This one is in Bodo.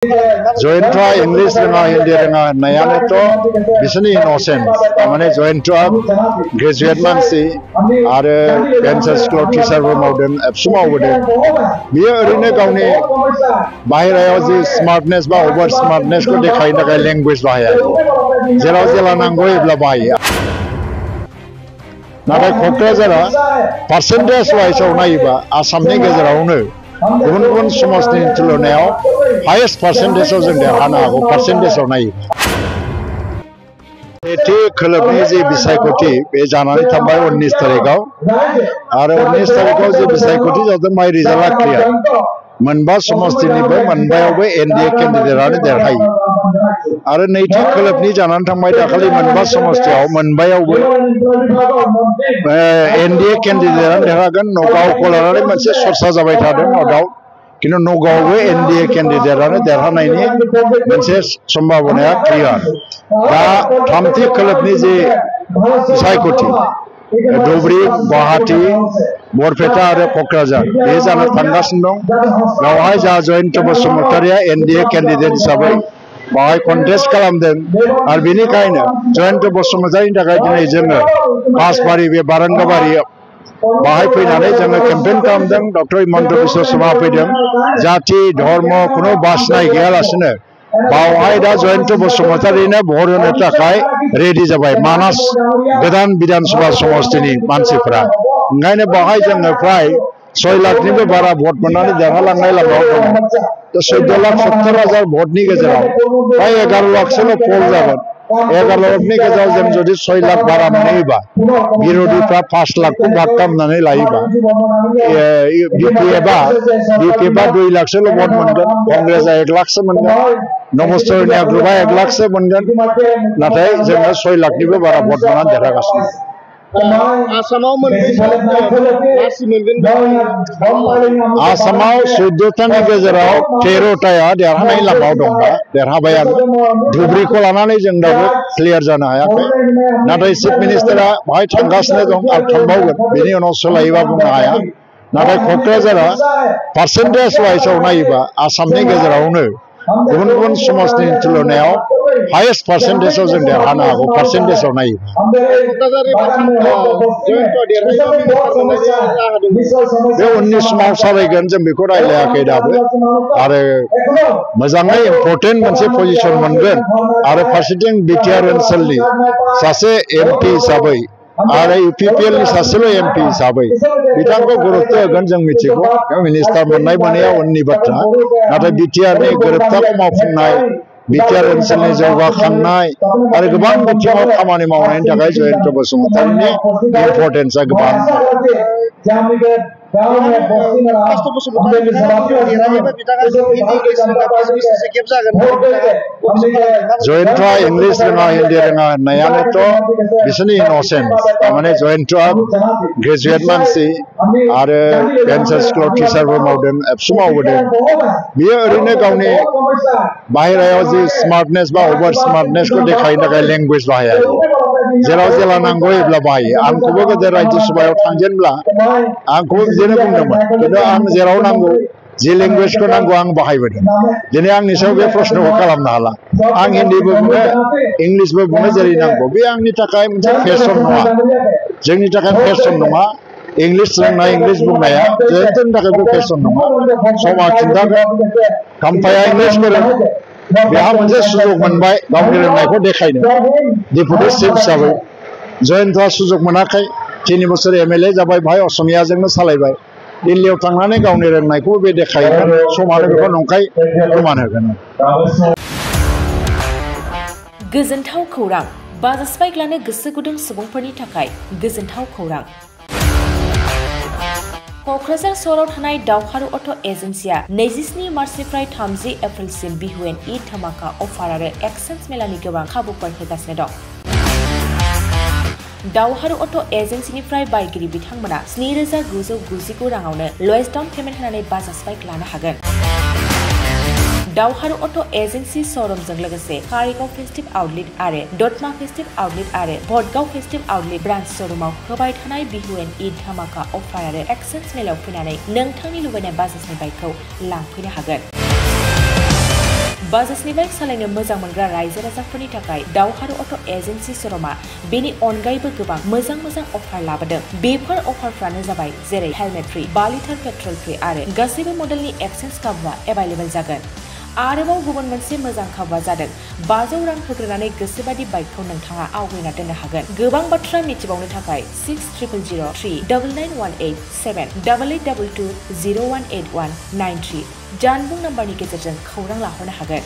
जयन्टआ इंलिश रोङा हिन्दी रोङा होननायानोथ' बिसोरनि इन'सेन्स थारमाने जयन्टआ ग्रेजुवेट मानसि आरो केन्सार स्कुलाव टिचारबो मावदों एबसु मावबोदों बियो ओरैनो गावनि बाहेरायाव जि स्मार्टनेस बा अभार स्मार्टनेसखौ देखायनो थाखाय लेंगुवेज बाहाया जेराव जेला नांगौ अब्ला बाहायो नाथाय क'क्राझारा पार्सेन्टेज वाइसआव नायोबा आसामनि गेजेरावनो गुबुन गुबुन समाजनि तुलनायाव हाइएस्ट पार्सेन्टेजआव जों देरहानो हागौ पार्सेन्टेजआव नायोबा नैथि खोलोबनि जि बिसायख'थि बे जानानै थांबाय 19 तारिखआव आरो 19 तारिखआव जि बिसायख'थि जादों माइ रिजाल्टआ क्लियार मोनबा समस्तिनिबो मोनबायावबो एनडिए केन्डिडेटआनो देरहायो आरो नैथि खोलोबनि जानानै थांबाय दाखालि मोनबा समस्तियाव मोनबायावबो एनडिए केन्डिडेटआनो देरहागोन नगावखौ लानानै मोनसे चर्चा जाबाय थादों न'डाउट किन्तु नगावआवबो एनडिए केन्डिडेटआनो देरहानायनि मोनसे सम्भावनाया क्लियार दा थामथि खोलोबनि जि बिसायख'थि धुबरी गुवाहाटी बरपेटा आरो क'क्राझार बे जानो थांगासिनो दं बेवहाय जा जयन्त बसुमतारिया एनडिए केन्डिडेट हिसाबै बाहाय कन्टेस्ट खालामदों आरो बेनिखायनो जयन्त बसुमतारिनि थाखाय दिनै जोङो बासबारि बे बारंगाबारियाव बाहाय फैनानै जोङो केम्पेइन खालामदों डक्टर हिमन्त बिश्व शर्मा फैदों जाति धर्म खुनु बासिनाय गैयालासिनो बावहाय दा जयन्त बसुमतारिनो भट होनो थाखाय रेडि जाबाय मानास गोदान विधानसभा समस्तिनि मानसिफोरा ओंखायनो बावहाय जोङो फ्राय 6 लाखनिबो बारा भट मोननानै देरहालांनाय लामायाव दङ 14,70,000 भटनि गेजेराव फ्राय 11 लाखसोल' पल जागोन 11 लाखनि गेजेराव जों जुदि 6 लाख बारा मोनहैयोबा बिरोधिफ्रा 5 लाखखौ भाग खालामनानै लायोबा बिपिएफआ 2 लाखसोल' भट मोनगोन कंग्रेसआ 1 लाखसो मोनगोन नमस्तरनिया ग्रुपआ 1 लाखसो मोनगोन नाथाय जोङो 6 लाखनिबो बारा भट मोननानै देरहागासिनो आसामाव 14तानि गेजेराव 13ताया देरहानाय लामायाव दंबा देरहाबायानो धुबरीखौ लानानै जों दाबो क्लियार जानो हायाखै नाथाय चिफ मिनिस्टारा बाहाय थांगासिनो दं आरो थांबावगोन बेनि उनाव सोलायोबा बुंनो हाया नाथाय क'क्राझारा पार्सेन्टेज वाइसआव नायोबा आसामनि गेजेरावनो गुबुन गुबुन समाजनि तुलनायाव हाइएस्ट पार्सेन्टेजआव जों देरहानो हागौ पार्सेन्टेजआव नायोबा बे उननि समाव सावरायगोन जों बेखौ रायलायाखै दाबो आरो मोजाङै इम्पर्टेन्ट मोनसे पजिसन मोनगोन आरो फारसेथिं बिटिआर ओनसोलनि सासे एमपि हिसाबै आरो इउपिपिएलनि सासेल' एमपि हिसाबै बिथांखौ गुरुत्व होगोन जों मिथिगौ मिनिस्टार मोननाय मोनैया उननि बाथ्रा नाथाय बिटिआरनि गोरोबथाखौ मावफुंनाय बिटिआर ओनसोलनि जौगाखांनाय आरो गोबां बिथिङाव खामानि मावनायनि थाखाय जयन्त बसुमतारिनि इम्पर्टेन्सआ गोबां जयन्टआ इंलिश रोङा हिन्दी रोङा होननायानोथ' बिसोरनि इन'सेन्स थारमाने जयन्टआ ग्रेजुवेट मानसि आरो केन्सार स्कुलाव टिचारबो मावदों एबसु मावबोदों बियो ओरैनो गावनि बाहेरायाव जि स्मार्टनेस बा अभार स्मार्टनेसखौ देखायनो थाखाय लेंगुवेज बाहाया जेराव जेला नांगौ अब्ला बाहायो आंखौबो गोदो राज्यसभायाव थांजेनब्ला आंखौबो बिदिनो बुंदोंमोन खिन्थु आं जेराव नांगौ जि लेंगुवेजखौ नांगौ आं बाहायबोदों दिनै आंनि सायाव बे प्रश्नखौ खालामनो हाला आं हिन्दीबो बुङो इंलिशबो बुङो जेरै नांगौ बे आंनि थाखाय मोनसे फेसन नङा जोंनि थाखाय फेसन नङा इंलिश रोंनाय इंलिश बुंनाया जोंनि थाखायबो फेसन नङा समा खिन्थागोन खाम्फाया इंलिश गोरों बेहा मोनसे सुजुग मोनबाय गावनि रोंनायखौ देखायनो डेपुटि चिफ हिसाबै जयन्तआ सुजुग मोनाखै 3 बोसोर एमएलए जाबाय बाहाय असमियाजोंनो सालायबाय दिल्लीयाव थांनानै गावनि रोंनायखौ बे देखायगोन समानो बेखौ नंखाय फोरमान होगोन गोजोनथाव खौरां बाजास्पाइक लानो गोसो गुदुं सुबुंफोरनि थाखाय गोजोनथाव खौरां क'क्राझार सहराव थानाय दावहारु अट' एजेन्सिया 27 मार्चनिफ्राय 30 एप्रिलसिम बिहुएन ईद धमाका अफार आरो एक्सचेन्ज मेलानि गोबां खाबुफोर होगासिनो दं दावहारु अट' एजेन्सिनिफ्राय बायगिरि बिथांमोना 7,999 राङावनो लवेस्ट डाउन पेमेन्ट होनानै बाजास्पाइक लानो हागोन दावहारु अट' एजेन्सि श'रुमजों लोगोसे कारिगाव फेस्टिभ आउटलेट आरो दतमा फेस्टिभ आउटलेट आरो भटगाव फेस्टिभ आउटलेट ब्रान्च श'रुमाव होबाय थानाय बिहुएन ईद धमाका अफार आरो एक्सचेन्ज मेलाव फैनानै नोंथांनि लुबैनाय बाजाजनि बाइकखौ लांफैनो हागोन बाजाजनि बाइक सालायनो मोजां मोनग्रा रायजो राजाफोरनि थाखाय दावहारु अट' एजेन्सि श'रुमा बेनि अनगायैबो गोबां मोजां अफार लाबोदों। बेफोर अफारफ्रानो जाबाय जेरै helmet free, 2 litre petrol free आरो गासैबो मडेलनि एक्सचेन्ज खाबुआ एभेलेबल जागोन। आरोबाव गुबुन मोनसे मोजां खाबुआ जादों 500 रां होग्रोनानै गोसोबादि बाइकखौ नोंथाङा आवगायना दोननो हागोन। गोबां बाथ्रा मिथिबावनो थाखाय 600039878822018193 जानबुं नाम्बारनि गेजेरजों खौरां लाहरनो हागोन।